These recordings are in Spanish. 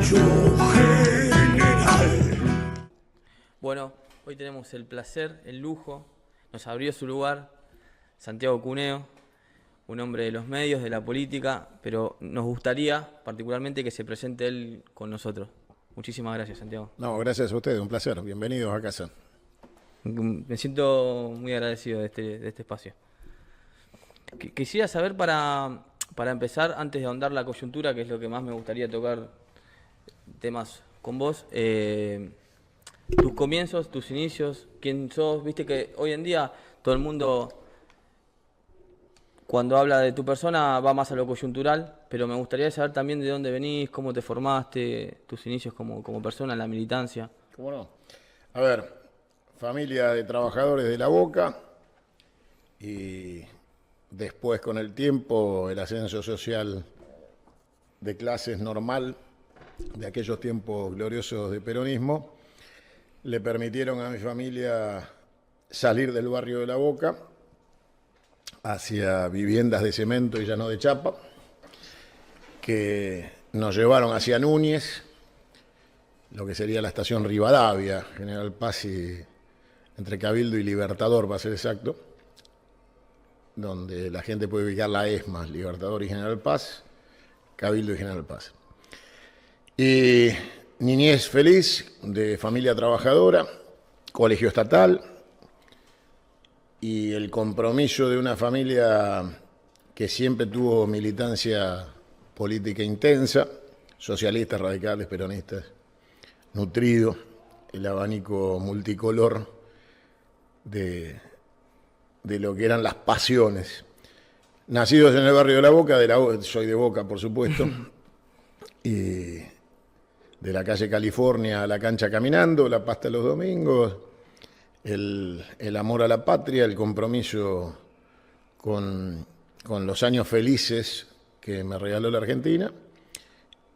general. Bueno, hoy tenemos el placer, el lujo, nos abrió su lugar Santiago Cuneo, un hombre de los medios, de la política, pero nos gustaría particularmente que se presente él con nosotros. Muchísimas gracias, Santiago. No, gracias a ustedes, un placer. Bienvenidos a casa. Me siento muy agradecido de este espacio. Quisiera saber para empezar, antes de ahondar la coyuntura, que es lo que más me gustaría tocar temas con vos, tus comienzos, tus inicios, quién sos. Viste que hoy en día todo el mundo, cuando habla de tu persona, va más a lo coyuntural, pero me gustaría saber también de dónde venís, cómo te formaste, tus inicios como persona en la militancia. ¿Cómo no? A ver, familia de trabajadores de La Boca y después con el tiempo el ascenso social de clases normal de aquellos tiempos gloriosos de peronismo le permitieron a mi familia salir del barrio de La Boca hacia viviendas de cemento y ya no de chapa, que nos llevaron hacia Núñez, lo que sería la estación Rivadavia, General Paz y entre Cabildo y Libertador, para ser exacto, donde la gente puede ubicar la ESMA, Libertador y General Paz, Cabildo y General Paz. Y niñez feliz, de familia trabajadora, colegio estatal, y el compromiso de una familia que siempre tuvo militancia política intensa, socialistas, radicales, peronistas, nutrido, el abanico multicolor de lo que eran las pasiones. Nacidos en el barrio de La Boca, soy de Boca, por supuesto, y de la calle California a la cancha caminando, la pasta los domingos, el amor a la patria, el compromiso con los años felices que me regaló la Argentina,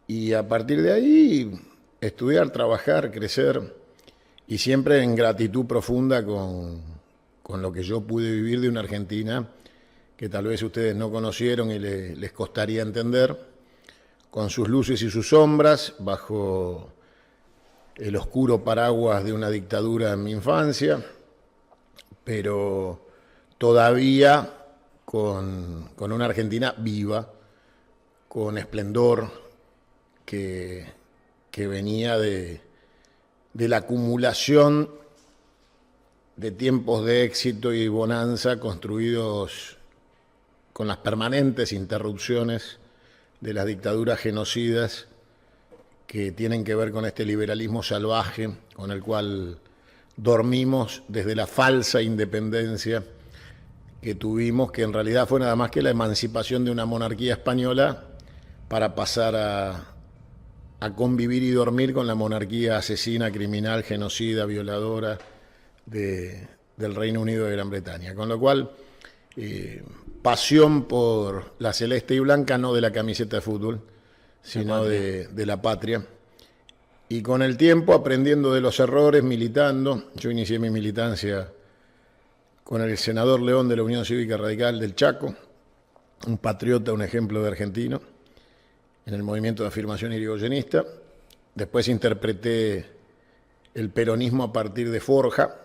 y a partir de ahí estudiar, trabajar, crecer, y siempre en gratitud profunda con lo que yo pude vivir de una Argentina que tal vez ustedes no conocieron y les costaría entender, con sus luces y sus sombras, bajo el oscuro paraguas de una dictadura en mi infancia, pero todavía con una Argentina viva, con esplendor, que venía de la acumulación de tiempos de éxito y bonanza construidos con las permanentes interrupciones de las dictaduras genocidas que tienen que ver con este liberalismo salvaje con el cual dormimos desde la falsa independencia que tuvimos, que en realidad fue nada más que la emancipación de una monarquía española para pasar a convivir y dormir con la monarquía asesina, criminal, genocida, violadora del Reino Unido de Gran Bretaña. Con lo cual, pasión por la celeste y blanca, no de la camiseta de fútbol, sino de la patria. Y con el tiempo aprendiendo de los errores, militando. Yo inicié mi militancia con el senador León de la Unión Cívica Radical del Chaco, un patriota, un ejemplo de argentino, en el movimiento de afirmación irigoyenista. Después interpreté el peronismo a partir de Forja,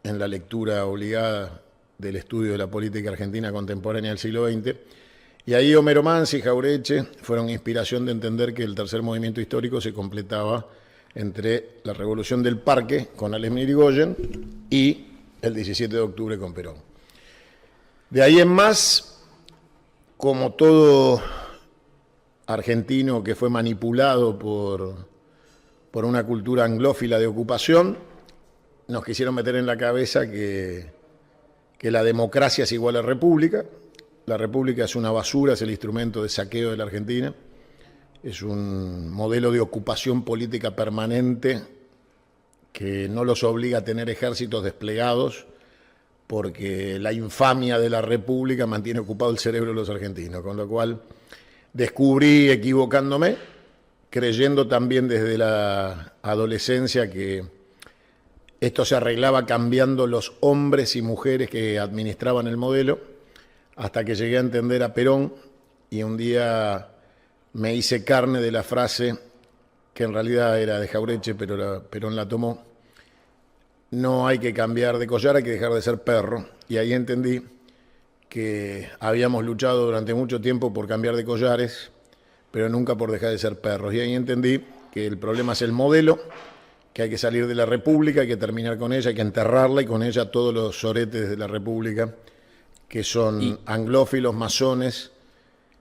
en la lectura obligada del estudio de la política argentina contemporánea del siglo XX. Y ahí Homero Mansi y Jaureche fueron inspiración de entender que el tercer movimiento histórico se completaba entre la Revolución del Parque con Alem Irigoyen y el 17 de octubre con Perón. De ahí en más, como todo argentino que fue manipulado por una cultura anglófila de ocupación, nos quisieron meter en la cabeza que la democracia es igual a república. La república es una basura, es el instrumento de saqueo de la Argentina, es un modelo de ocupación política permanente que no los obliga a tener ejércitos desplegados, porque la infamia de la república mantiene ocupado el cerebro de los argentinos, con lo cual descubrí, equivocándome, creyendo también desde la adolescencia que esto se arreglaba cambiando los hombres y mujeres que administraban el modelo, hasta que llegué a entender a Perón y un día me hice carne de la frase que en realidad era de Jaureche, pero Perón la tomó. No hay que cambiar de collar, hay que dejar de ser perro. Y ahí entendí que habíamos luchado durante mucho tiempo por cambiar de collares, pero nunca por dejar de ser perros. Y ahí entendí que el problema es el modelo, que hay que salir de la República, hay que terminar con ella, hay que enterrarla y con ella todos los soretes de la República, que son anglófilos, masones,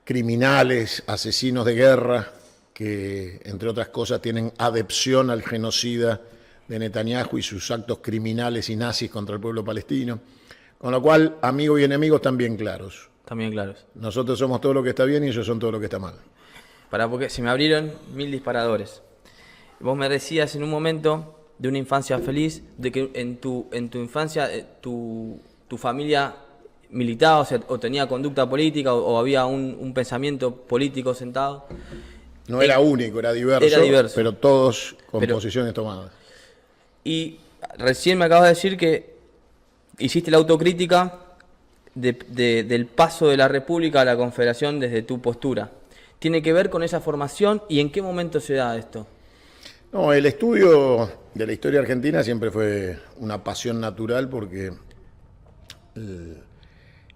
criminales, asesinos de guerra, que entre otras cosas tienen adepción al genocida de Netanyahu y sus actos criminales y nazis contra el pueblo palestino. Con lo cual, amigos y enemigos están bien claros. También claros. Nosotros somos todo lo que está bien y ellos son todo lo que está mal. Porque se me abrieron 1000 disparadores. Vos me decías en un momento de una infancia feliz, de que en tu infancia tu familia militaba, o sea, o tenía conducta política, o había un pensamiento político sentado. No era único, era diverso, pero todos con posiciones tomadas. Y recién me acabas de decir que hiciste la autocrítica del paso de la República a la Confederación desde tu postura. ¿Tiene que ver con esa formación y en qué momento se da esto? No, el estudio de la historia argentina siempre fue una pasión natural porque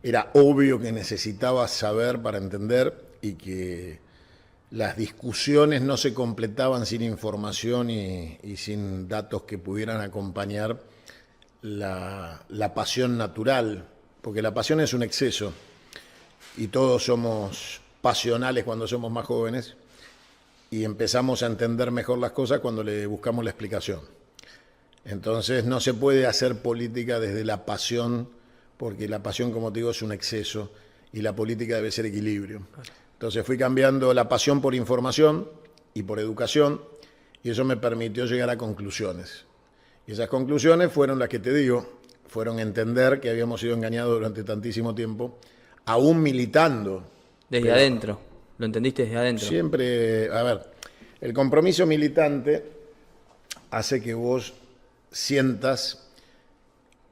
era obvio que necesitaba saber para entender y que las discusiones no se completaban sin información y sin datos que pudieran acompañar la pasión natural, porque la pasión es un exceso y todos somos pasionales cuando somos más jóvenes y empezamos a entender mejor las cosas cuando le buscamos la explicación. Entonces no se puede hacer política desde la pasión, porque la pasión, como te digo, es un exceso y la política debe ser equilibrio. Entonces fui cambiando la pasión por información y por educación y eso me permitió llegar a conclusiones. Y esas conclusiones fueron las que te digo, fueron entender que habíamos sido engañados durante tantísimo tiempo, aún militando. Desde adentro, lo entendiste desde adentro. Siempre, a ver, el compromiso militante hace que vos sientas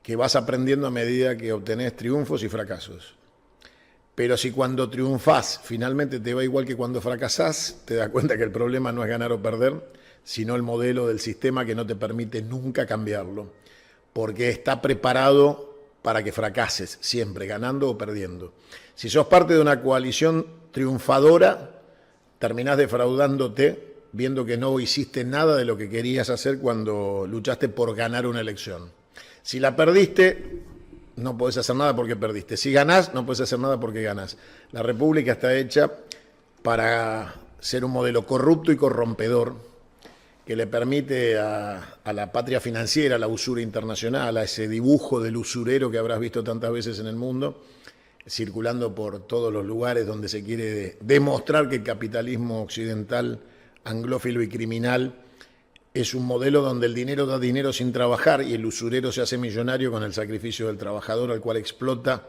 que vas aprendiendo a medida que obtenés triunfos y fracasos. Pero si cuando triunfás finalmente te va igual que cuando fracasás, te das cuenta que el problema no es ganar o perder, sino el modelo del sistema que no te permite nunca cambiarlo, porque está preparado para que fracases, siempre, ganando o perdiendo. Si sos parte de una coalición triunfadora, terminás defraudándote, viendo que no hiciste nada de lo que querías hacer cuando luchaste por ganar una elección. Si la perdiste, no podés hacer nada porque perdiste. Si ganás, no podés hacer nada porque ganás. La República está hecha para ser un modelo corrupto y corrompedor que le permite a la patria financiera, a la usura internacional, a ese dibujo del usurero que habrás visto tantas veces en el mundo, circulando por todos los lugares donde se quiere demostrar que el capitalismo occidental, anglófilo y criminal, es un modelo donde el dinero da dinero sin trabajar y el usurero se hace millonario con el sacrificio del trabajador al cual explota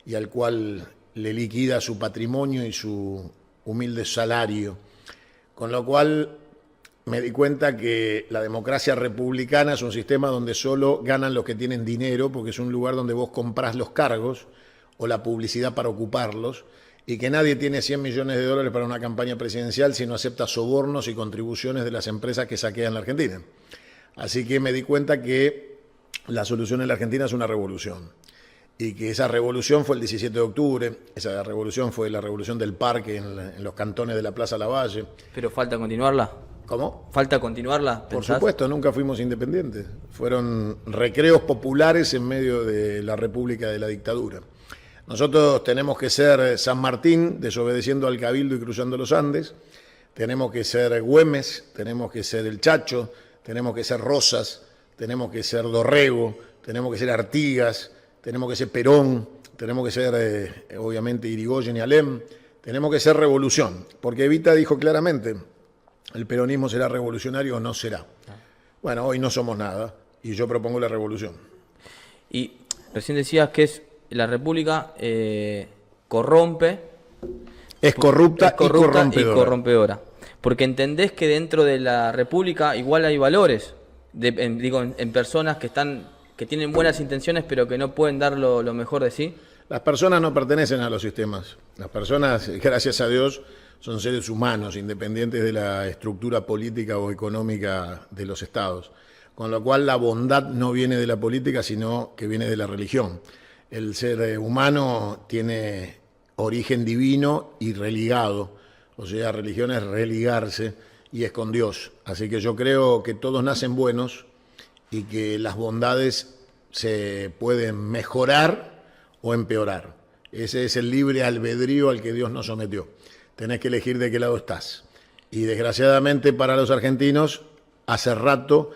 y al cual le liquida su patrimonio y su humilde salario. Con lo cual me di cuenta que la democracia republicana es un sistema donde solo ganan los que tienen dinero, porque es un lugar donde vos comprás los cargos o la publicidad para ocuparlos, y que nadie tiene 100 millones de dólares para una campaña presidencial si no acepta sobornos y contribuciones de las empresas que saquean la Argentina. Así que me di cuenta que la solución en la Argentina es una revolución, y que esa revolución fue el 17 de octubre, esa revolución fue la revolución del parque en los cantones de la Plaza Lavalle. ¿Pero falta continuarla? ¿Cómo? ¿Falta continuarla? Por ¿Pensás? supuesto, nunca fuimos independientes. Fueron recreos populares en medio de la República de la dictadura. Nosotros tenemos que ser San Martín, desobedeciendo al Cabildo y cruzando los Andes. Tenemos que ser Güemes, tenemos que ser El Chacho, tenemos que ser Rosas, tenemos que ser Dorrego, tenemos que ser Artigas, tenemos que ser Perón, tenemos que ser, obviamente, Irigoyen y Alem. Tenemos que ser revolución, porque Evita dijo claramente, el peronismo será revolucionario o no será. Bueno, hoy no somos nada y yo propongo la revolución. Y recién decías que la República corrompe. Es corrupta, y corrompedora. Porque entendés que dentro de la República igual hay valores, en personas que tienen buenas intenciones pero que no pueden dar lo mejor de sí. Las personas no pertenecen a los sistemas. Las personas, gracias a Dios, son seres humanos, independientes de la estructura política o económica de los estados. Con lo cual la bondad no viene de la política, sino que viene de la religión. El ser humano tiene origen divino y religado, o sea, religión es religarse y es con Dios. Así que yo creo que todos nacen buenos y que las bondades se pueden mejorar o empeorar. Ese es el libre albedrío al que Dios nos sometió. Tenés que elegir de qué lado estás. Y desgraciadamente para los argentinos, hace rato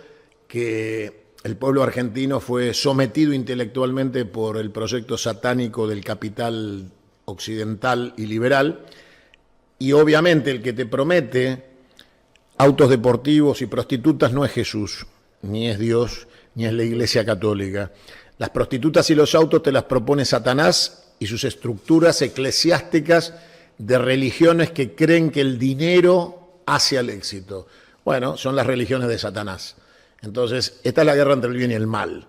que el pueblo argentino fue sometido intelectualmente por el proyecto satánico del capital occidental y liberal, y obviamente el que te promete autos deportivos y prostitutas no es Jesús, ni es Dios, ni es la Iglesia Católica. Las prostitutas y los autos te las propone Satanás y sus estructuras eclesiásticas de religiones que creen que el dinero hace al éxito. Bueno, son las religiones de Satanás. Entonces, esta es la guerra entre el bien y el mal.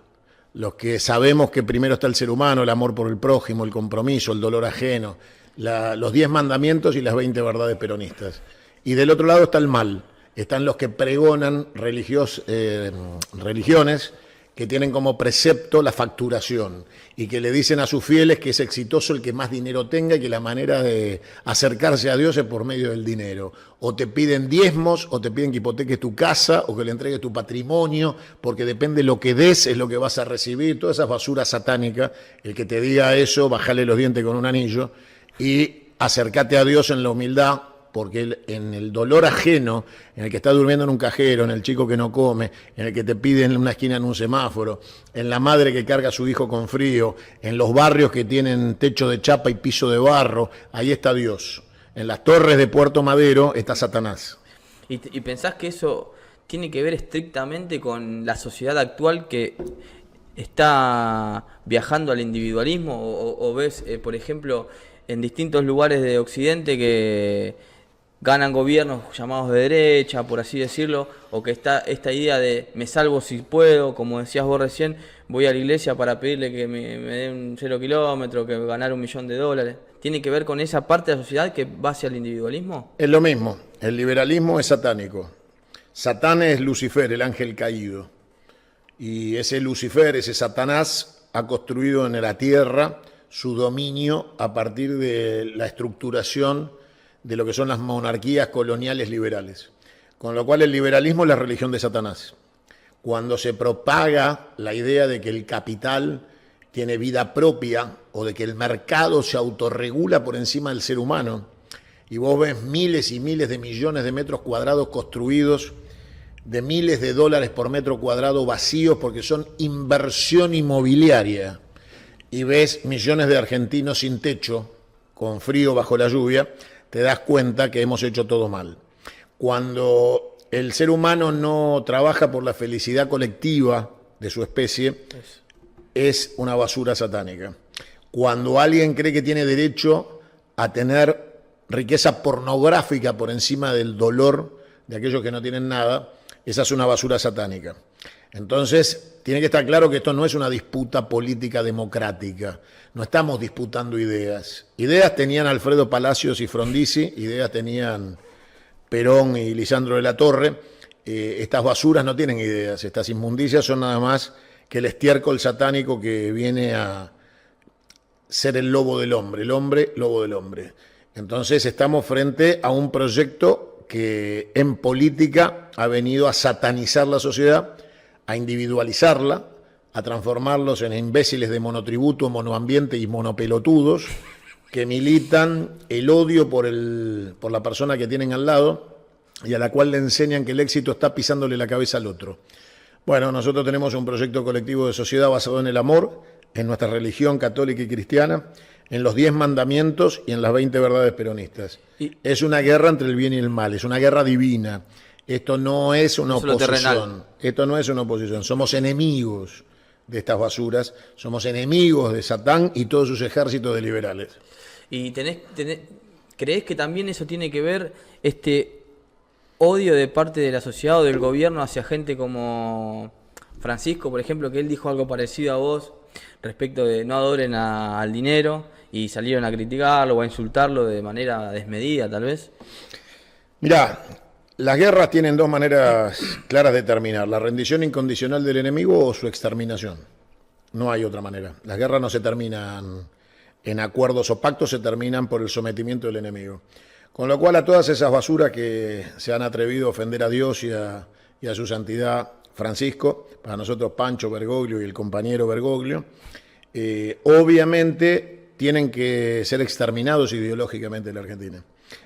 Los que sabemos que primero está el ser humano, el amor por el prójimo, el compromiso, el dolor ajeno, los 10 mandamientos y las 20 verdades peronistas. Y del otro lado está el mal. Están los que pregonan religiones que tienen como precepto la facturación y que le dicen a sus fieles que es exitoso el que más dinero tenga y que la manera de acercarse a Dios es por medio del dinero. O te piden diezmos, o te piden que hipoteques tu casa, o que le entregues tu patrimonio, porque depende de lo que des es lo que vas a recibir. Toda esa basura satánica, el que te diga eso, bájale los dientes con un anillo y acércate a Dios en la humildad, porque en el dolor ajeno, en el que está durmiendo en un cajero, en el chico que no come, en el que te piden una esquina en un semáforo, en la madre que carga a su hijo con frío, en los barrios que tienen techo de chapa y piso de barro, ahí está Dios. En las torres de Puerto Madero está Satanás. ¿Y pensás que eso tiene que ver estrictamente con la sociedad actual que está viajando al individualismo? ¿O ves, por ejemplo, en distintos lugares de Occidente que ganan gobiernos llamados de derecha, por así decirlo, o que está esta idea de me salvo si puedo, como decías vos recién, voy a la iglesia para pedirle que me dé un 0 kilómetro, que ganar $1.000.000? ¿Tiene que ver con esa parte de la sociedad que va hacia el individualismo? Es lo mismo, el liberalismo es satánico. Satán es Lucifer, el ángel caído. Y ese Lucifer, ese Satanás, ha construido en la tierra su dominio a partir de la estructuración de lo que son las monarquías coloniales liberales. Con lo cual el liberalismo es la religión de Satanás. Cuando se propaga la idea de que el capital tiene vida propia o de que el mercado se autorregula por encima del ser humano, y vos ves miles y miles de millones de metros cuadrados construidos, de miles de dólares por metro cuadrado vacíos porque son inversión inmobiliaria, y ves millones de argentinos sin techo, con frío bajo la lluvia, te das cuenta que hemos hecho todo mal. Cuando el ser humano no trabaja por la felicidad colectiva de su especie, es una basura satánica. Cuando alguien cree que tiene derecho a tener riqueza pornográfica por encima del dolor de aquellos que no tienen nada, esa es una basura satánica. Entonces, tiene que estar claro que esto no es una disputa política democrática. No estamos disputando ideas. Ideas tenían Alfredo Palacios y Frondizi, ideas tenían Perón y Lisandro de la Torre. Estas basuras no tienen ideas. Estas inmundicias son nada más que el estiércol satánico que viene a ser el lobo del hombre. El hombre, lobo del hombre. Entonces, estamos frente a un proyecto que en política ha venido a satanizar la sociedad, a individualizarla, a transformarlos en imbéciles de monotributo, monoambiente y monopelotudos que militan el odio por la persona que tienen al lado y a la cual le enseñan que el éxito está pisándole la cabeza al otro. Bueno, nosotros tenemos un proyecto colectivo de sociedad basado en el amor, en nuestra religión católica y cristiana, en los 10 mandamientos y en las 20 verdades peronistas. Es una guerra entre el bien y el mal, es una guerra divina. Esto no es una oposición. Esto no es una oposición. Somos enemigos de estas basuras, somos enemigos de Satán y todos sus ejércitos de liberales. ¿Y creés que también eso tiene que ver, este odio de parte de la sociedad o del gobierno hacia gente como Francisco, por ejemplo, que él dijo algo parecido a vos respecto de no adoren al dinero y salieron a criticarlo o a insultarlo de manera desmedida, tal vez. Mirá, las guerras tienen dos maneras claras de terminar: la rendición incondicional del enemigo o su exterminación. No hay otra manera. Las guerras no se terminan en acuerdos o pactos, se terminan por el sometimiento del enemigo. Con lo cual, a todas esas basuras que se han atrevido a ofender a Dios y a su santidad Francisco, para nosotros Pancho Bergoglio y el compañero Bergoglio, obviamente tienen que ser exterminados ideológicamente en la Argentina.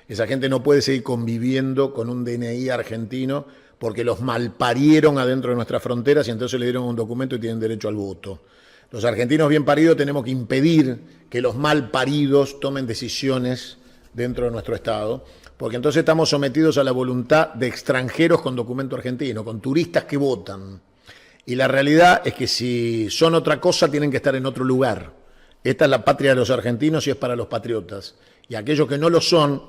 Esa gente no puede seguir conviviendo con un DNI argentino porque los malparieron adentro de nuestras fronteras y entonces le dieron un documento y tienen derecho al voto. Los argentinos bien paridos tenemos que impedir que los malparidos tomen decisiones dentro de nuestro Estado, porque entonces estamos sometidos a la voluntad de extranjeros con documento argentino, con turistas que votan. Y la realidad es que si son otra cosa tienen que estar en otro lugar. Esta es la patria de los argentinos y es para los patriotas. Y aquellos que no lo son,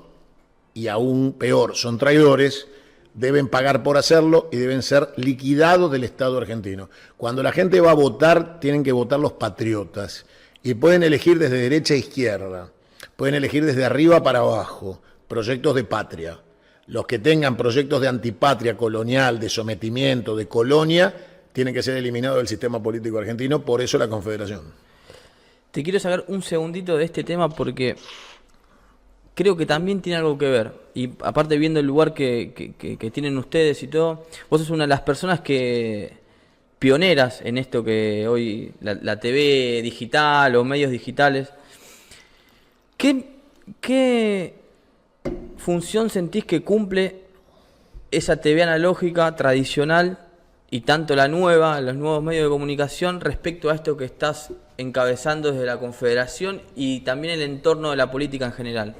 y aún peor, son traidores, deben pagar por hacerlo y deben ser liquidados del Estado argentino. Cuando la gente va a votar, tienen que votar los patriotas. Y pueden elegir desde derecha a izquierda, pueden elegir desde arriba para abajo, proyectos de patria. Los que tengan proyectos de antipatria colonial, de sometimiento, de colonia, tienen que ser eliminados del sistema político argentino, por eso la Confederación. Te quiero sacar un segundito de este tema porque creo que también tiene algo que ver. Y aparte viendo el lugar que tienen ustedes y todo, vos sos una de las personas pioneras en esto que hoy la TV digital o medios digitales. ¿Qué función sentís que cumple esa TV analógica tradicional y tanto la nueva, los nuevos medios de comunicación respecto a esto que estás encabezando desde la Confederación y también el entorno de la política en general?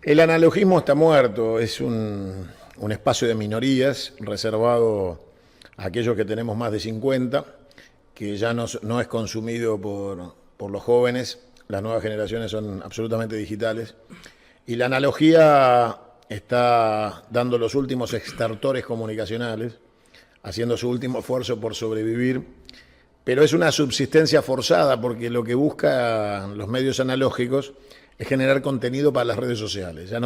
El analogismo está muerto, es un espacio de minorías reservado a aquellos que tenemos más de 50, que ya no es consumido por los jóvenes. Las nuevas generaciones son absolutamente digitales. Y la analogía está dando los últimos extertores comunicacionales, haciendo su último esfuerzo por sobrevivir. Pero es una subsistencia forzada porque lo que buscan los medios analógicos es generar contenido para las redes sociales. Ya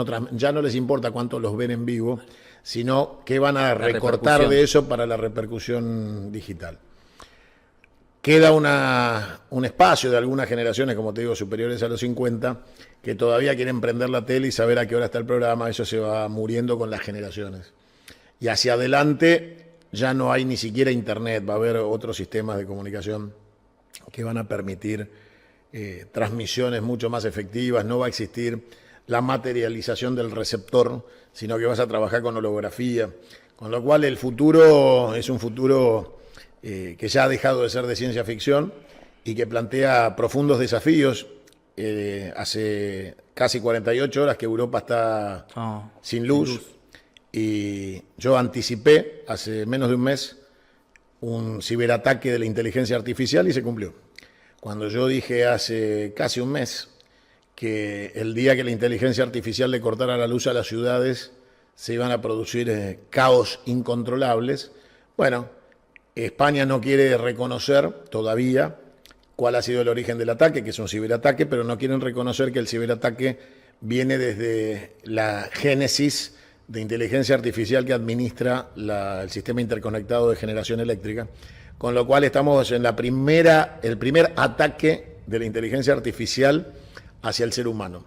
no les importa cuánto los ven en vivo, sino qué van a recortar de eso para la repercusión digital. Queda un espacio de algunas generaciones, como te digo, superiores a los 50, que todavía quieren prender la tele y saber a qué hora está el programa. Eso se va muriendo con las generaciones. Y hacia adelante ya no hay ni siquiera internet, va a haber otros sistemas de comunicación que van a permitir transmisiones mucho más efectivas. No va a existir la materialización del receptor, sino que vas a trabajar con holografía. Con lo cual el futuro es un futuro que ya ha dejado de ser de ciencia ficción y que plantea profundos desafíos. Hace casi 48 horas que Europa está sin luz. Y yo anticipé hace menos de un mes un ciberataque de la inteligencia artificial y se cumplió. Cuando yo dije hace casi un mes que el día que la inteligencia artificial le cortara la luz a las ciudades se iban a producir caos incontrolables, bueno, España no quiere reconocer todavía cuál ha sido el origen del ataque, que es un ciberataque, pero no quieren reconocer que el ciberataque viene desde la génesis de inteligencia artificial que administra el sistema interconectado de generación eléctrica, con lo cual estamos en el primer ataque de la inteligencia artificial hacia el ser humano.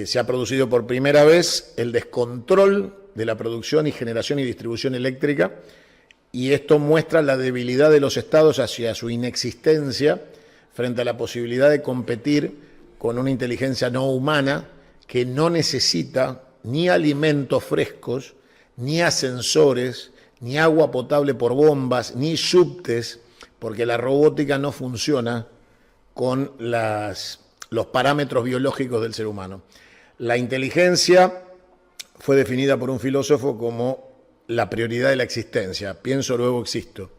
Se ha producido por primera vez el descontrol de la producción y generación y distribución eléctrica, y esto muestra la debilidad de los estados hacia su inexistencia frente a la posibilidad de competir con una inteligencia no humana que no necesita ni alimentos frescos, ni ascensores, ni agua potable por bombas, ni subtes, porque la robótica no funciona con los parámetros biológicos del ser humano. La inteligencia fue definida por un filósofo como la prioridad de la existencia. Pienso, luego existo.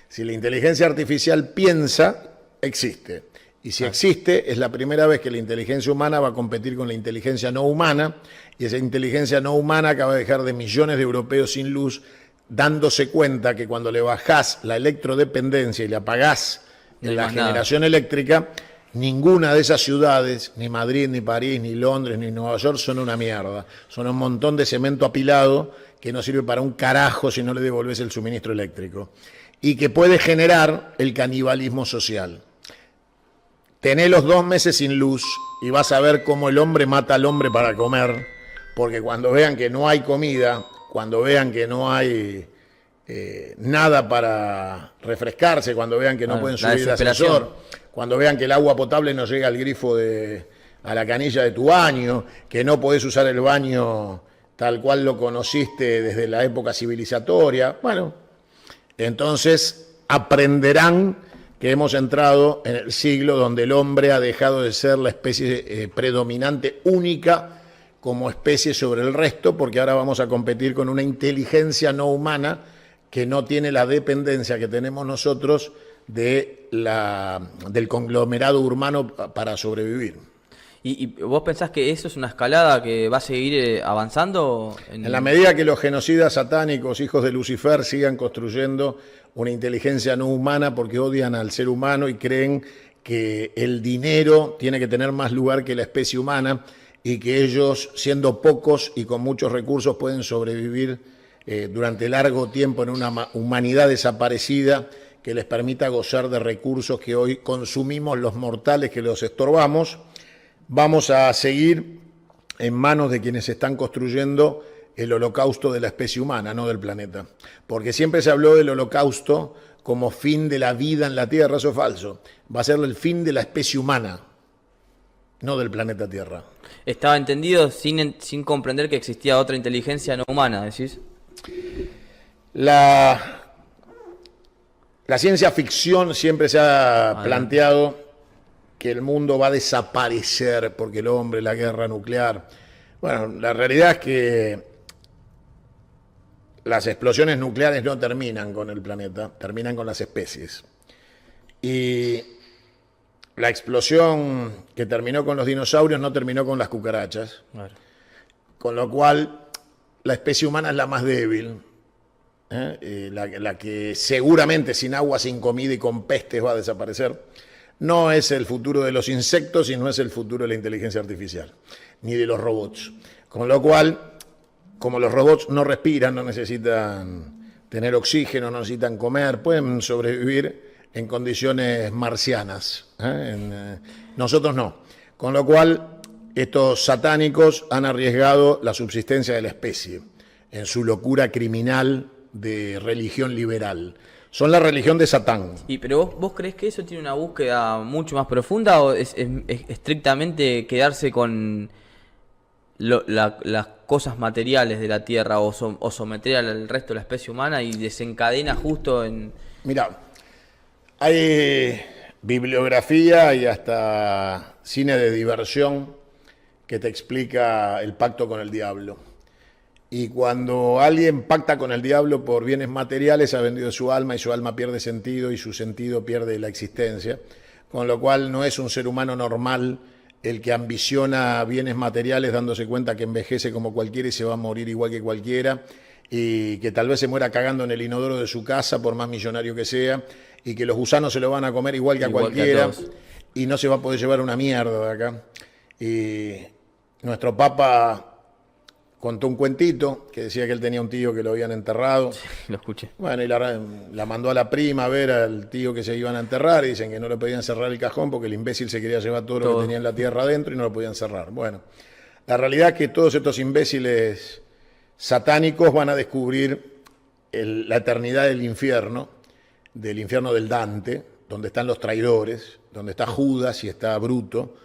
Si la inteligencia artificial piensa, existe. Y si existe, es la primera vez que la inteligencia humana va a competir con la inteligencia no humana, y esa inteligencia no humana acaba de dejar de millones de europeos sin luz, dándose cuenta que cuando le bajás la electrodependencia y le apagás la generación eléctrica, Ninguna de esas ciudades, ni Madrid, ni París, ni Londres, ni Nueva York, son una mierda. Son un montón de cemento apilado que no sirve para un carajo si no le devolves el suministro eléctrico. Y que puede generar el canibalismo social. Tené los 2 meses sin luz y vas a ver cómo el hombre mata al hombre para comer, porque cuando vean que no hay comida, cuando vean que no hay nada para refrescarse, cuando vean que no pueden subir el ascensor, cuando vean que el agua potable no llega al grifo a la canilla de tu baño, que no podés usar el baño tal cual lo conociste desde la época civilizatoria, bueno, entonces aprenderán que hemos entrado en el siglo donde el hombre ha dejado de ser la especie predominante, única como especie sobre el resto, porque ahora vamos a competir con una inteligencia no humana que no tiene la dependencia que tenemos nosotros del conglomerado urbano para sobrevivir. ¿Y vos pensás que eso es una escalada que va a seguir avanzando? En la medida que los genocidas satánicos, hijos de Lucifer, sigan construyendo una inteligencia no humana porque odian al ser humano y creen que el dinero tiene que tener más lugar que la especie humana y que ellos, siendo pocos y con muchos recursos, pueden sobrevivir durante largo tiempo en una humanidad desaparecida que les permita gozar de recursos que hoy consumimos los mortales que los estorbamos. Vamos a seguir en manos de quienes están construyendo el holocausto de la especie humana, no del planeta. Porque siempre se habló del holocausto como fin de la vida en la Tierra, eso es falso. Va a ser el fin de la especie humana, no del planeta Tierra. Estaba entendido sin comprender que existía otra inteligencia no humana, ¿decís? La ciencia ficción siempre se ha planteado que el mundo va a desaparecer porque el hombre, la guerra nuclear. Bueno, la realidad es que las explosiones nucleares no terminan con el planeta, terminan con las especies. Y la explosión que terminó con los dinosaurios no terminó con las cucarachas. Claro. Con lo cual, la especie humana es la más débil. La que seguramente sin agua, sin comida y con pestes va a desaparecer. No es el futuro de los insectos y no es el futuro de la inteligencia artificial, ni de los robots. Con lo cual, como los robots no respiran, no necesitan tener oxígeno, no necesitan comer, pueden sobrevivir en condiciones marcianas. Nosotros no. Con lo cual, estos satánicos han arriesgado la subsistencia de la especie en su locura criminal de religión liberal. Son la religión de Satán. Pero vos creés que eso tiene una búsqueda mucho más profunda o es estrictamente quedarse con las cosas materiales de la Tierra o someter al resto de la especie humana y desencadena justo en... Mira, hay bibliografía y hasta cine de diversión que te explica el pacto con el diablo. Y cuando alguien pacta con el diablo por bienes materiales, ha vendido su alma y su alma pierde sentido y su sentido pierde la existencia. Con lo cual no es un ser humano normal el que ambiciona bienes materiales dándose cuenta que envejece como cualquiera y se va a morir igual que cualquiera y que tal vez se muera cagando en el inodoro de su casa por más millonario que sea y que los gusanos se lo van a comer igual que a cualquiera y no se va a poder llevar una mierda de acá. Y nuestro Papa contó un cuentito que decía que él tenía un tío que lo habían enterrado. Sí, lo escuché. Bueno, y la mandó a la prima a ver al tío que se iban a enterrar y dicen que no le podían cerrar el cajón porque el imbécil se quería llevar todo lo que tenía en la tierra adentro y no lo podían cerrar. Bueno, la realidad es que todos estos imbéciles satánicos van a descubrir la eternidad del infierno del Dante, donde están los traidores, donde está Judas y está Bruto,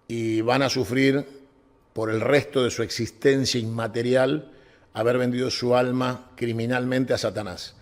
y van a sufrir por el resto de su existencia inmaterial haber vendido su alma criminalmente a Satanás.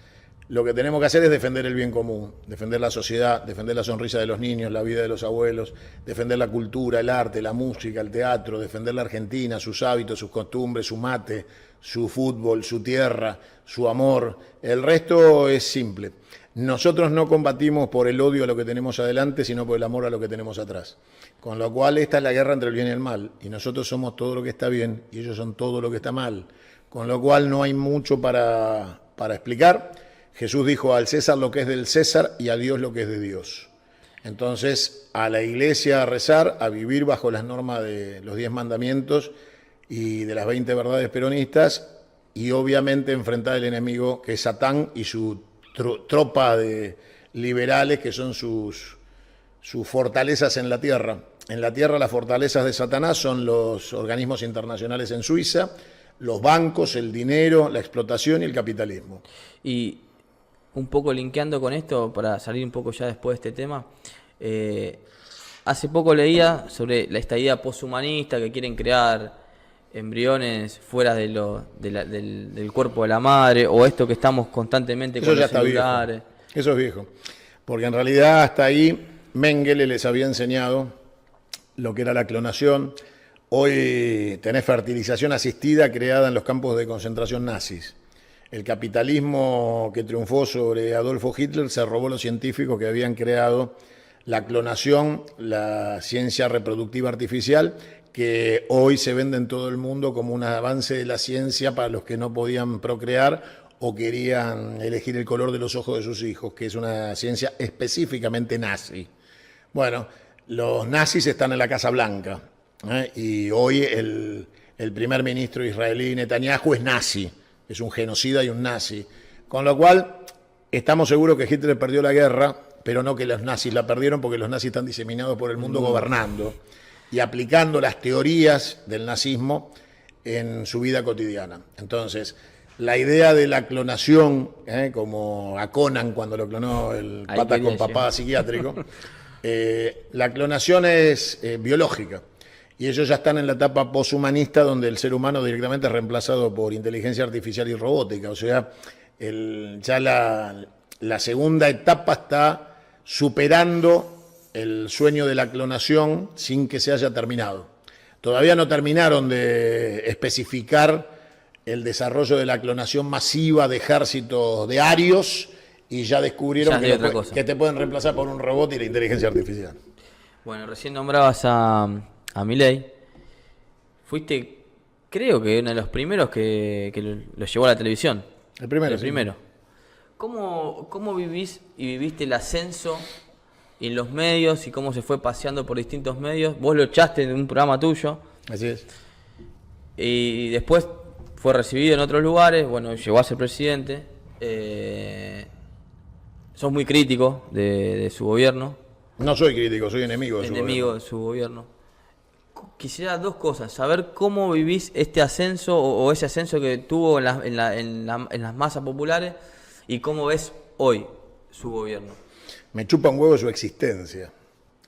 Lo que tenemos que hacer es defender el bien común, defender la sociedad, defender la sonrisa de los niños, la vida de los abuelos, defender la cultura, el arte, la música, el teatro, defender la Argentina, sus hábitos, sus costumbres, su mate, su fútbol, su tierra, su amor. El resto es simple. Nosotros no combatimos por el odio a lo que tenemos adelante, sino por el amor a lo que tenemos atrás. Con lo cual esta es la guerra entre el bien y el mal. Y nosotros somos todo lo que está bien y ellos son todo lo que está mal. Con lo cual no hay mucho para explicar. Jesús dijo al César lo que es del César y a Dios lo que es de Dios. Entonces, a la iglesia a rezar, a vivir bajo las normas de los 10 mandamientos y de las 20 verdades peronistas, y obviamente enfrentar al enemigo que es Satán y su tropa de liberales, que son sus fortalezas en la tierra. En la tierra las fortalezas de Satanás son los organismos internacionales en Suiza, los bancos, el dinero, la explotación y el capitalismo. Y un poco linkeando con esto, para salir un poco ya después de este tema, hace poco leía sobre la estadía poshumanista, que quieren crear embriones fuera del cuerpo de la madre, o esto que estamos constantemente Eso con ya los está celulares. viejo. Eso es viejo. Porque en realidad hasta ahí Mengele les había enseñado lo que era la clonación. Hoy tenés fertilización asistida creada en los campos de concentración nazis. El capitalismo que triunfó sobre Adolfo Hitler se robó a los científicos que habían creado la clonación, la ciencia reproductiva artificial, que hoy se vende en todo el mundo como un avance de la ciencia para los que no podían procrear o querían elegir el color de los ojos de sus hijos, que es una ciencia específicamente nazi. Bueno, los nazis están en la Casa Blanca, y hoy el primer ministro israelí Netanyahu es nazi, es un genocida y un nazi. Con lo cual, estamos seguros que Hitler perdió la guerra, pero no que los nazis la perdieron, porque los nazis están diseminados por el mundo gobernando y aplicando las teorías del nazismo en su vida cotidiana. Entonces, la idea de la clonación, como a Conan cuando lo clonó el pata con papá psiquiátrico, la clonación es biológica. Y ellos ya están en la etapa poshumanista, donde el ser humano directamente es reemplazado por inteligencia artificial y robótica. O sea, ya la segunda etapa está superando el sueño de la clonación sin que se haya terminado. Todavía no terminaron de especificar el desarrollo de la clonación masiva de ejércitos de arios, y ya descubrieron que te pueden reemplazar por un robot y la inteligencia artificial. Bueno, recién nombrabas a Milei. Fuiste, creo que uno de los primeros que lo llevó a la televisión. El primero. El primero. ¿Cómo vivís y viviste el ascenso en los medios y cómo se fue paseando por distintos medios? Vos lo echaste en un programa tuyo. Así es. Y después fue recibido en otros lugares. Bueno, llegó a ser presidente. Sos muy crítico de su gobierno. No soy crítico, soy enemigo de su gobierno. Enemigo de su gobierno. Quisiera dos cosas: saber cómo vivís este ascenso o ese ascenso que tuvo en las masas populares, y cómo ves hoy su gobierno. Me chupa un huevo su existencia,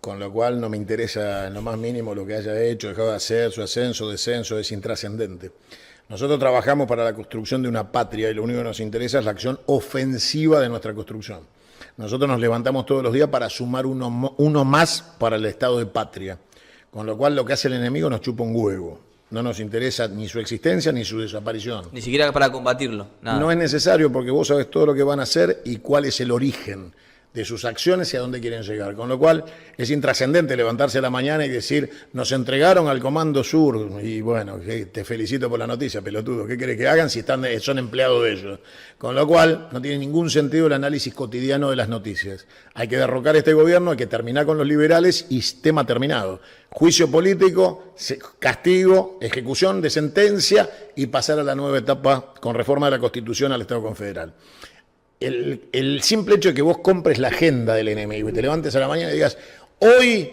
con lo cual no me interesa en lo más mínimo lo que haya hecho, dejado de hacer, su ascenso, descenso, es intrascendente. Nosotros trabajamos para la construcción de una patria y lo único que nos interesa es la acción ofensiva de nuestra construcción. Nosotros nos levantamos todos los días para sumar uno más para el estado de patria, con lo cual lo que hace el enemigo nos chupa un huevo. No nos interesa ni su existencia ni su desaparición. Ni siquiera para combatirlo. Nada. No es necesario, porque vos sabés todo lo que van a hacer y cuál es el origen de sus acciones y a dónde quieren llegar. Con lo cual es intrascendente levantarse a la mañana y decir, nos entregaron al Comando Sur, y bueno, te felicito por la noticia, pelotudo, ¿qué querés que hagan si son empleados de ellos? Con lo cual no tiene ningún sentido el análisis cotidiano de las noticias. Hay que derrocar este gobierno, hay que terminar con los liberales y tema terminado. Juicio político, castigo, ejecución de sentencia y pasar a la nueva etapa con reforma de la Constitución al Estado confederal. El simple hecho de que vos compres la agenda del enemigo y te levantes a la mañana y digas, hoy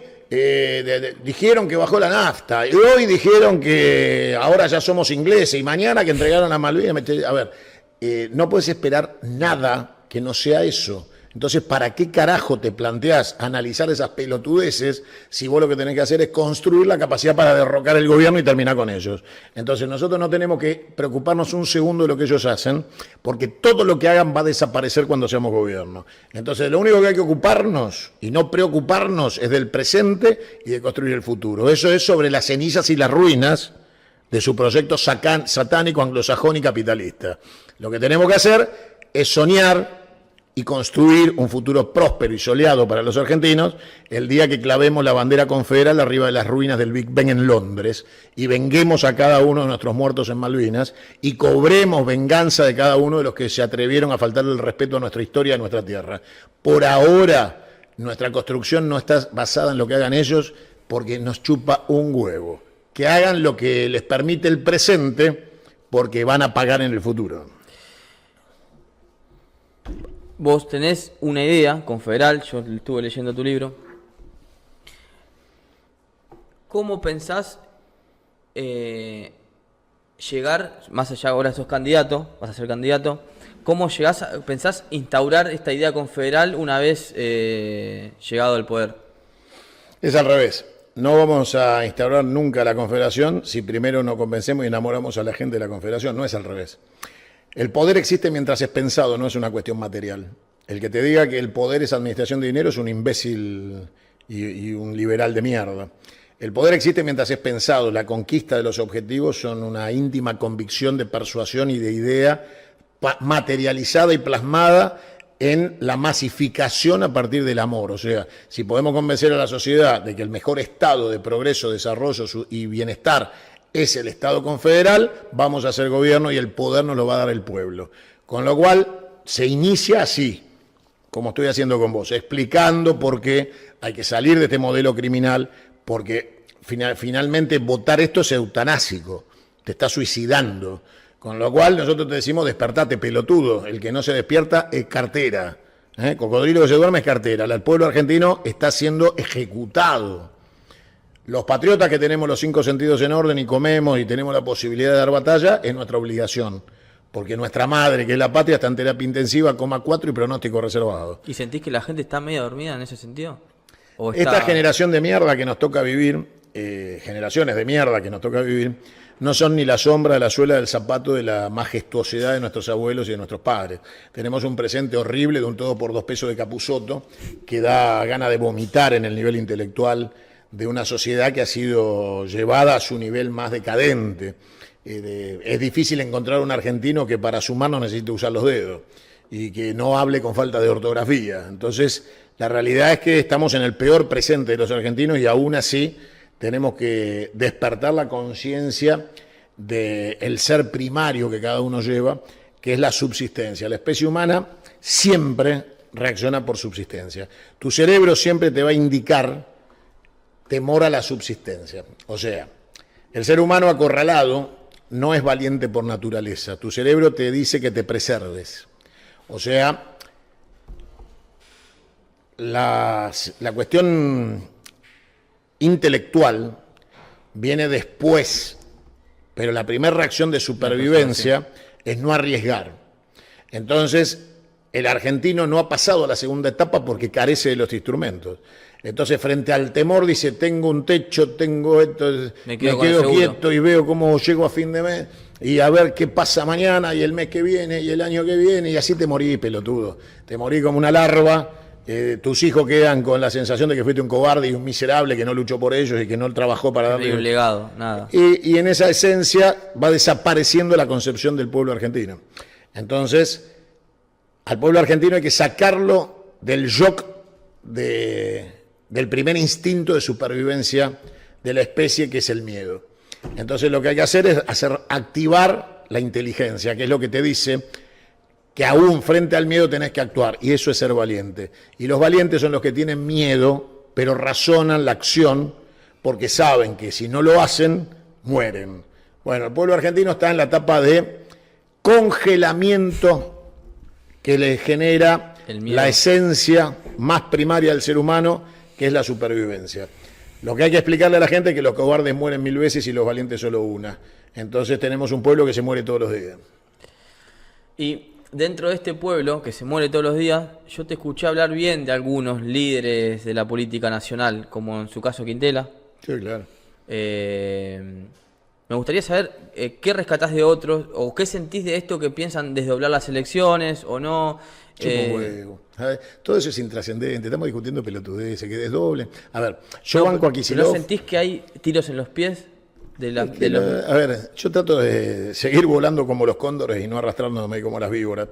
dijeron que bajó la nafta, y hoy dijeron que ahora ya somos ingleses, y mañana que entregaron a Malvinas. A ver, no puedes esperar nada que no sea eso. Entonces, ¿para qué carajo te planteás analizar esas pelotudeces si vos lo que tenés que hacer es construir la capacidad para derrocar el gobierno y terminar con ellos? Entonces, nosotros no tenemos que preocuparnos un segundo de lo que ellos hacen, porque todo lo que hagan va a desaparecer cuando seamos gobierno. Entonces, lo único que hay que ocuparnos y no preocuparnos es del presente y de construir el futuro. Eso es sobre las cenizas y las ruinas de su proyecto satánico, anglosajón y capitalista. Lo que tenemos que hacer es soñar y construir un futuro próspero y soleado para los argentinos el día que clavemos la bandera confederal arriba de las ruinas del Big Ben en Londres y venguemos a cada uno de nuestros muertos en Malvinas y cobremos venganza de cada uno de los que se atrevieron a faltarle el respeto a nuestra historia y a nuestra tierra. Por ahora, nuestra construcción no está basada en lo que hagan ellos, porque nos chupa un huevo. Que hagan lo que les permite el presente, porque van a pagar en el futuro. Vos tenés una idea confederal, yo estuve leyendo tu libro. ¿Cómo pensás llegar, más allá ahora sos candidato, vas a ser candidato, cómo pensás instaurar esta idea confederal una vez llegado al poder? Es al revés. No vamos a instaurar nunca la confederación si primero no convencemos y enamoramos a la gente de la confederación. No es al revés. El poder existe mientras es pensado, no es una cuestión material. El que te diga que el poder es administración de dinero es un imbécil y un liberal de mierda. El poder existe mientras es pensado. La conquista de los objetivos son una íntima convicción de persuasión y de idea materializada y plasmada en la masificación a partir del amor. O sea, si podemos convencer a la sociedad de que el mejor estado de progreso, desarrollo y bienestar es el Estado confederal, vamos a hacer gobierno y el poder nos lo va a dar el pueblo. Con lo cual, se inicia así, como estoy haciendo con vos, explicando por qué hay que salir de este modelo criminal, porque finalmente votar esto es eutanásico, te está suicidando. Con lo cual nosotros te decimos, despertate, pelotudo. El que no se despierta es cartera. Cocodrilo que se duerme es cartera. El pueblo argentino está siendo ejecutado. Los patriotas que tenemos los 5 sentidos en orden y comemos y tenemos la posibilidad de dar batalla, es nuestra obligación. Porque nuestra madre, que es la patria, está en terapia intensiva, coma 4 y pronóstico reservado. ¿Y sentís que la gente está medio dormida en ese sentido? ¿O está... Esta generación de mierda que nos toca vivir, generaciones de mierda que nos toca vivir, no son ni la sombra de la suela del zapato de la majestuosidad de nuestros abuelos y de nuestros padres. Tenemos un presente horrible de un todo por 2 pesos de Capusotto que da gana de vomitar en el nivel intelectual de una sociedad que ha sido llevada a su nivel más decadente. Es difícil encontrar un argentino que para sumar no necesite usar los dedos y que no hable con falta de ortografía. Entonces, la realidad es que estamos en el peor presente de los argentinos y aún así tenemos que despertar la conciencia del ser primario que cada uno lleva, que es la subsistencia. La especie humana siempre reacciona por subsistencia. Tu cerebro siempre te va a indicar temor a la subsistencia. O sea, el ser humano acorralado no es valiente por naturaleza. Tu cerebro te dice que te preserves. O sea, la cuestión intelectual viene después, pero la primera reacción de supervivencia es no arriesgar. Entonces, el argentino no ha pasado a la segunda etapa porque carece de los instrumentos. Entonces, frente al temor, dice, tengo un techo, tengo esto, me quedo quieto y veo cómo llego a fin de mes y a ver qué pasa mañana y el mes que viene y el año que viene y así te morí, pelotudo. Te morí como una larva. Tus hijos quedan con la sensación de que fuiste un cobarde y un miserable que no luchó por ellos y que no trabajó para darle un legado, nada. Y en esa esencia va desapareciendo la concepción del pueblo argentino. Entonces, al pueblo argentino hay que sacarlo del shock del primer instinto de supervivencia de la especie, que es el miedo. Entonces, lo que hay que hacer es activar la inteligencia, que es lo que te dice que aún frente al miedo tenés que actuar, y eso es ser valiente. Y los valientes son los que tienen miedo, pero razonan la acción, porque saben que si no lo hacen, mueren. Bueno, el pueblo argentino está en la etapa de congelamiento que le genera la esencia más primaria del ser humano, que es la supervivencia. Lo que hay que explicarle a la gente es que los cobardes mueren 1000 veces y los valientes solo una. Entonces tenemos un pueblo que se muere todos los días. Y dentro de este pueblo, que se muere todos los días, yo te escuché hablar bien de algunos líderes de la política nacional, como en su caso Quintela. Sí, claro. Me gustaría saber qué rescatás de otros, o qué sentís de esto que piensan desdoblar las elecciones, o no. Todo eso es intrascendente, estamos discutiendo pelotudeces, que desdoblen. A ver, yo banco a Kicillof. ¿No sentís que hay tiros en los pies? A ver, yo trato de seguir volando como los cóndores y no arrastrándome como las víboras.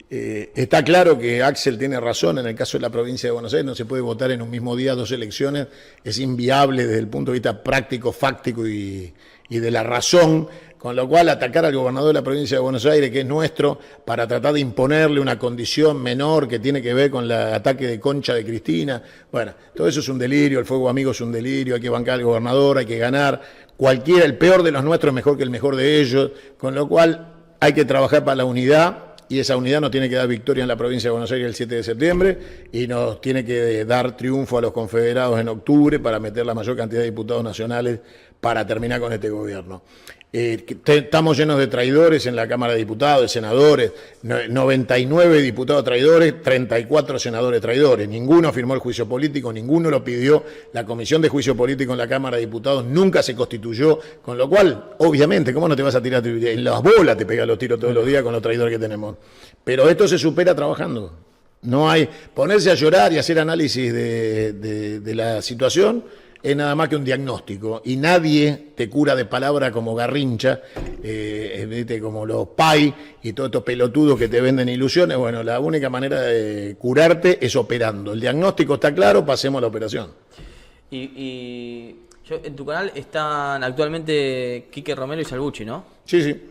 Está claro que Axel tiene razón, en el caso de la provincia de Buenos Aires no se puede votar en un mismo día 2 elecciones, es inviable desde el punto de vista práctico, fáctico y de la razón, Con lo cual, atacar al gobernador de la provincia de Buenos Aires, que es nuestro, para tratar de imponerle una condición menor que tiene que ver con el ataque de Concha de Cristina. Bueno, todo eso es un delirio, el fuego amigo es un delirio, hay que bancar al gobernador, hay que ganar. Cualquiera, el peor de los nuestros es mejor que el mejor de ellos. Con lo cual, hay que trabajar para la unidad. Y esa unidad nos tiene que dar victoria en la provincia de Buenos Aires el 7 de septiembre y nos tiene que dar triunfo a los confederados en octubre para meter la mayor cantidad de diputados nacionales para terminar con este gobierno. Estamos llenos de traidores en la Cámara de Diputados, de senadores, 99 diputados traidores, 34 senadores traidores. Ninguno firmó el juicio político, ninguno lo pidió. La Comisión de Juicio Político en la Cámara de Diputados nunca se constituyó, con lo cual, obviamente, ¿cómo no te vas a tirar? En las bolas te pegan los tiros todos los días con los traidores que tenemos. Pero esto se supera trabajando. No hay ponerse a llorar y hacer análisis de la situación. Es nada más que un diagnóstico y nadie te cura de palabra como Garrincha, como los PAI y todos estos pelotudos que te venden ilusiones. Bueno, la única manera de curarte es operando. El diagnóstico está claro, pasemos a la operación. Y en tu canal están actualmente Quique Romero y Salvucci, ¿no? Sí, sí.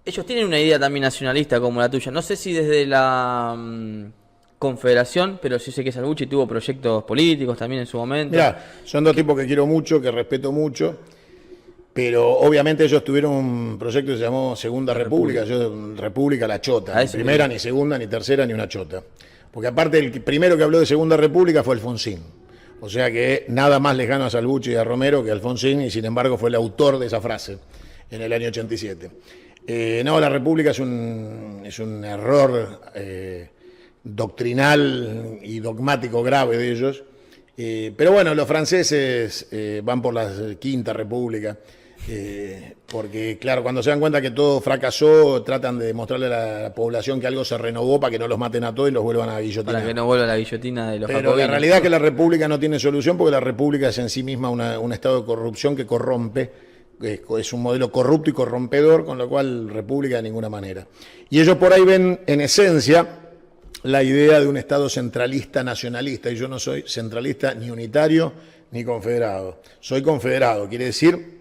Ellos tienen una idea también nacionalista como la tuya. No sé si desde la Confederación, pero sí sé que Salvucci tuvo proyectos políticos también en su momento. Mirá, son dos tipos que quiero mucho, que respeto mucho, pero obviamente ellos tuvieron un proyecto que se llamó Segunda República. Yo, República la chota, ni primera, ni segunda, ni tercera, ni una chota. Porque aparte el primero que habló de Segunda República fue Alfonsín. O sea que nada más lejano a Salvucci y a Romero que Alfonsín, y sin embargo fue el autor de esa frase en el año 87. No, la República es un error doctrinal y dogmático grave de ellos, pero bueno, los franceses van por la Quinta República, porque claro, cuando se dan cuenta que todo fracasó, tratan de demostrarle a la población que algo se renovó para que no los maten a todos y los vuelvan a la guillotina. Para que no vuelva a la guillotina de los Pero jacobinos. la realidad es que la República no tiene solución, porque la República es en sí misma un estado de corrupción que corrompe. Es un modelo corrupto y corrompedor, con lo cual República de ninguna manera. Y ellos por ahí ven en esencia la idea de un Estado centralista nacionalista, y yo no soy centralista ni unitario ni confederado. Soy confederado, quiere decir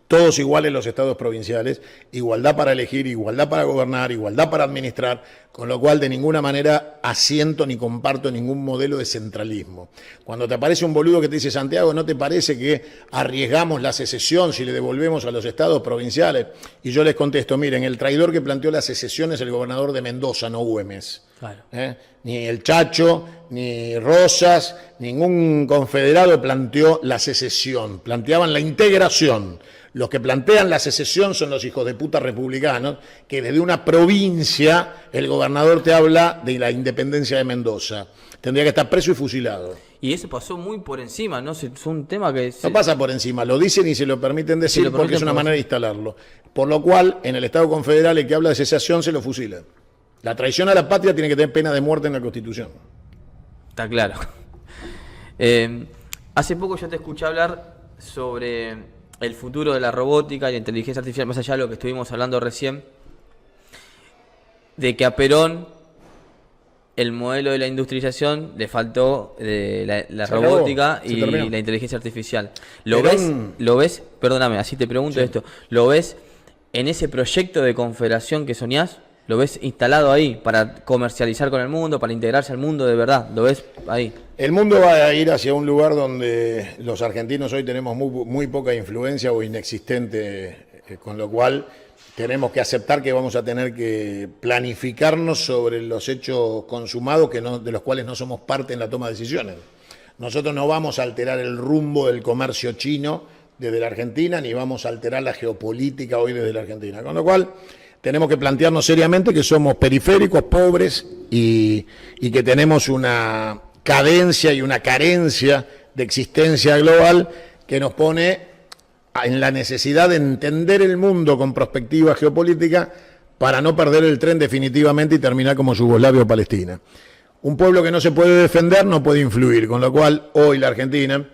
todos iguales los estados provinciales, igualdad para elegir, igualdad para gobernar, igualdad para administrar, con lo cual de ninguna manera asiento ni comparto ningún modelo de centralismo. Cuando te aparece un boludo que te dice, Santiago, ¿no te parece que arriesgamos la secesión si le devolvemos a los estados provinciales? Y yo les contesto, miren, el traidor que planteó la secesión es el gobernador de Mendoza, no Güemes. Claro. Ni el Chacho, ni Rosas, ningún confederado planteó la secesión, planteaban la integración. Los que plantean la secesión son los hijos de puta republicanos, que desde una provincia el gobernador te habla de la independencia de Mendoza. Tendría que estar preso y fusilado. Y eso pasó muy por encima, ¿no? Es un tema que... No pasa por encima, lo dicen y se lo permiten decir porque es una manera de instalarlo. Por lo cual, en el Estado confederal, el que habla de secesión se lo fusila. La traición a la patria tiene que tener pena de muerte en la Constitución. Está claro. Hace poco yo te escuché hablar sobre el futuro de la robótica y la inteligencia artificial, más allá de lo que estuvimos hablando recién, de que a Perón el modelo de la industrialización le faltó la robótica y la inteligencia artificial. ¿Lo ves? Perdóname, así te pregunto esto. ¿Lo ves en ese proyecto de confederación que soñás? ¿Lo ves instalado ahí para comercializar con el mundo, para integrarse al mundo de verdad? ¿Lo ves ahí? El mundo va a ir hacia un lugar donde los argentinos hoy tenemos muy poca influencia o inexistente, con lo cual tenemos que aceptar que vamos a tener que planificarnos sobre los hechos consumados de los cuales no somos parte en la toma de decisiones. Nosotros no vamos a alterar el rumbo del comercio chino desde la Argentina, ni vamos a alterar la geopolítica hoy desde la Argentina, con lo cual tenemos que plantearnos seriamente que somos periféricos, pobres y que tenemos una cadencia y una carencia de existencia global que nos pone en la necesidad de entender el mundo con perspectiva geopolítica para no perder el tren definitivamente y terminar como Yugoslavia o Palestina. Un pueblo que no se puede defender no puede influir, con lo cual hoy la Argentina,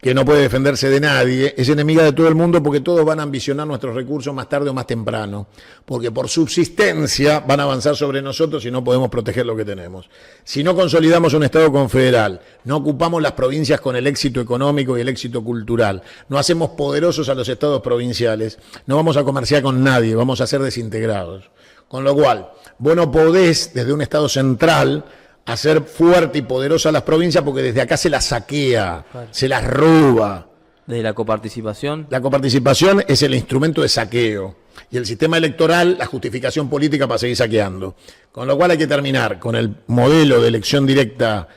que no puede defenderse de nadie, es enemiga de todo el mundo porque todos van a ambicionar nuestros recursos más tarde o más temprano, porque por subsistencia van a avanzar sobre nosotros y no podemos proteger lo que tenemos. Si no consolidamos un Estado confederal, no ocupamos las provincias con el éxito económico y el éxito cultural, no hacemos poderosos a los estados provinciales, no vamos a comerciar con nadie, vamos a ser desintegrados. Con lo cual, vos no podés desde un Estado central hacer fuerte y poderosa a las provincias porque desde acá se las saquea, claro, se las roba. Desde la coparticipación. La coparticipación es el instrumento de saqueo y el sistema electoral la justificación política para seguir saqueando. Con lo cual hay que terminar con el modelo de elección directa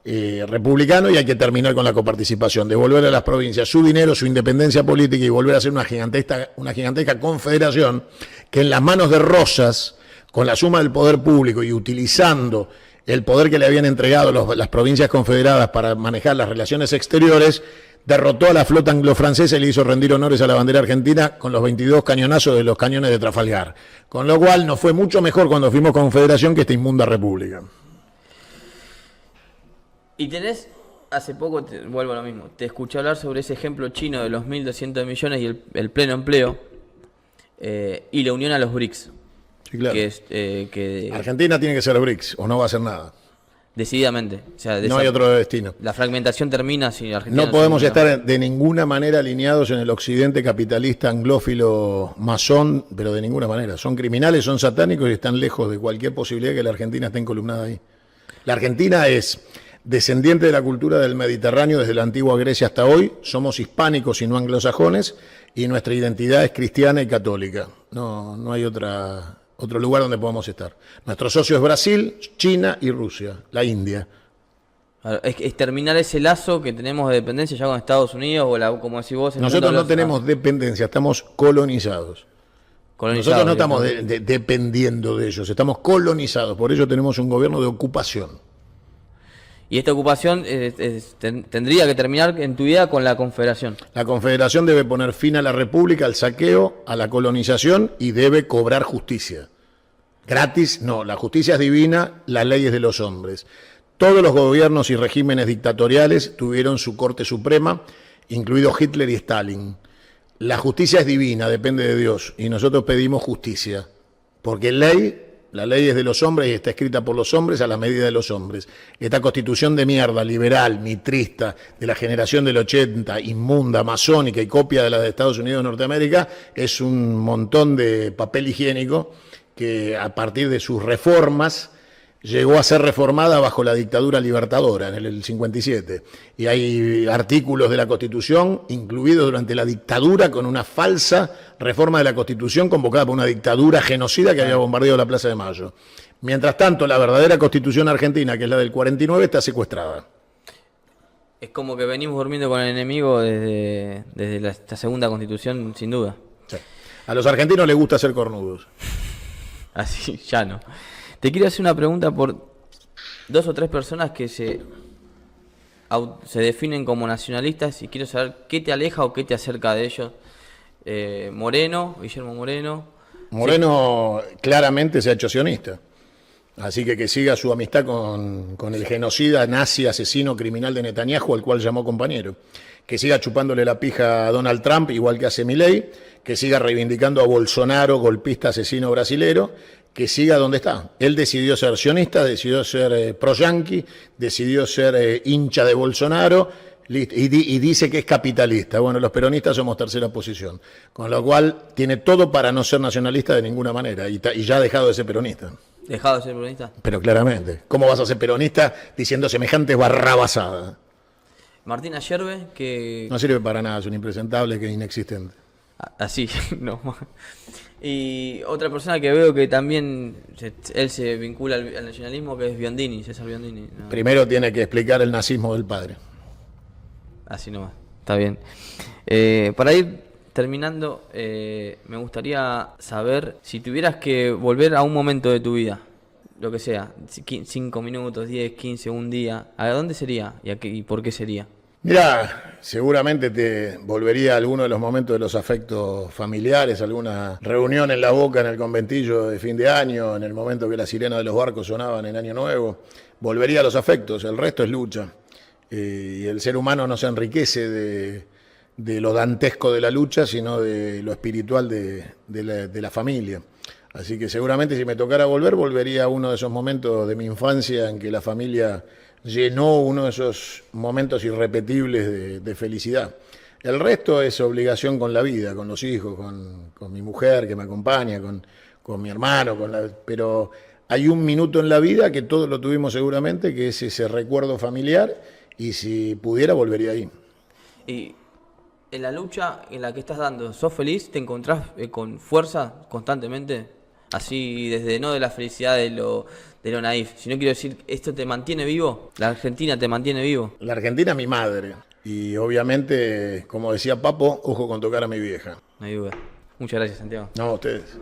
republicano y hay que terminar con la coparticipación, devolver a las provincias su dinero, su independencia política y volver a ser una gigantesca confederación que en las manos de Rosas, con la suma del poder público y utilizando el poder que le habían entregado las provincias confederadas para manejar las relaciones exteriores, derrotó a la flota anglo-francesa y le hizo rendir honores a la bandera argentina con los 22 cañonazos de los cañones de Trafalgar. Con lo cual nos fue mucho mejor cuando fuimos confederación que esta inmunda república. Y tenés, hace poco, vuelvo a lo mismo, te escuché hablar sobre ese ejemplo chino de los 1.200 millones y el pleno empleo y la unión a los BRICS. Sí, claro. Que Argentina tiene que ser BRICS o no va a hacer nada. Decididamente. O sea, no hay otro destino. La fragmentación termina si Argentina no podemos estar de ninguna manera alineados en el occidente capitalista anglófilo masón, pero de ninguna manera. Son criminales, son satánicos y están lejos de cualquier posibilidad que la Argentina esté encolumnada ahí. La Argentina es descendiente de la cultura del Mediterráneo desde la antigua Grecia hasta hoy. Somos hispánicos y no anglosajones y nuestra identidad es cristiana y católica. No hay otro lugar donde podamos estar. Nuestro socio es Brasil, China y Rusia, la India. Es terminar ese lazo que tenemos de dependencia ya con Estados Unidos, o como decís vos... Nosotros no tenemos dependencia, estamos colonizados. Nosotros no estamos dependiendo de ellos, estamos colonizados, por ello tenemos un gobierno de ocupación. Y esta ocupación tendría que terminar en tu vida con la Confederación. La Confederación debe poner fin a la República, al saqueo, a la colonización y debe cobrar justicia. Gratis, no, la justicia es divina, la ley es de los hombres. Todos los gobiernos y regímenes dictatoriales tuvieron su Corte Suprema, incluido Hitler y Stalin. La justicia es divina, depende de Dios, y nosotros pedimos justicia, porque la ley es de los hombres y está escrita por los hombres a la medida de los hombres. Esta constitución de mierda, liberal, mitrista, de la generación del 80, inmunda, masónica y copia de la de Estados Unidos de Norteamérica, es un montón de papel higiénico que a partir de sus reformas llegó a ser reformada bajo la dictadura libertadora en el 57. Y hay artículos de la Constitución incluidos durante la dictadura con una falsa reforma de la Constitución convocada por una dictadura genocida que había bombardeado la Plaza de Mayo. Mientras tanto, la verdadera Constitución argentina, que es la del 49, está secuestrada. Es como que venimos durmiendo con el enemigo desde esta segunda Constitución, sin duda. Sí. A los argentinos les gusta ser cornudos. Así, ya no. Te quiero hacer una pregunta por 2 o 3 personas que se definen como nacionalistas y quiero saber qué te aleja o qué te acerca de ellos. Guillermo Moreno. Moreno sí, claramente se ha hecho sionista. Así que siga su amistad con el genocida, nazi, asesino, criminal de Netanyahu, al cual llamó compañero. Que siga chupándole la pija a Donald Trump, igual que hace Milei. Que siga reivindicando a Bolsonaro, golpista, asesino brasilero. Que siga donde está. Él decidió ser sionista, decidió ser pro-yanqui, decidió ser hincha de Bolsonaro y dice que es capitalista. Bueno, los peronistas somos tercera posición. Con lo cual tiene todo para no ser nacionalista de ninguna manera y ya ha dejado de ser peronista. ¿Dejado de ser peronista? Pero claramente. ¿Cómo vas a ser peronista diciendo semejante barrabasada? Martín Ayerbe, que... No sirve para nada, es un impresentable que es inexistente. Así, no. Y otra persona que veo que también él se vincula al nacionalismo, que es Biondini, César Biondini. ¿No? Primero tiene que explicar el nazismo del padre. Así nomás, está bien. Para ir terminando, me gustaría saber si tuvieras que volver a un momento de tu vida, lo que sea, 5 minutos, 10, 15, un día, ¿a dónde sería y por qué sería? Mirá, seguramente te volvería a alguno de los momentos de los afectos familiares, alguna reunión en La Boca en el conventillo de fin de año, en el momento que las sirenas de los barcos sonaban en Año Nuevo. Volvería a los afectos, el resto es lucha. Y el ser humano no se enriquece de lo dantesco de la lucha, sino de lo espiritual de la familia. Así que seguramente si me tocara volver, volvería a uno de esos momentos de mi infancia en que la familia llenó uno de esos momentos irrepetibles de felicidad. El resto es obligación con la vida, con los hijos, con mi mujer que me acompaña, con mi hermano, pero hay un minuto en la vida que todos lo tuvimos seguramente, que es ese recuerdo familiar, y si pudiera volvería ahí. Y en la lucha en la que estás dando, ¿sos feliz? ¿Te encontrás con fuerza constantemente? Así, desde no de la felicidad de lo naif, sino quiero decir, ¿esto te mantiene vivo? ¿La Argentina te mantiene vivo? La Argentina es mi madre, y obviamente, como decía Papo, ojo con tocar a mi vieja. No hay duda. Muchas gracias, Santiago. No, ustedes.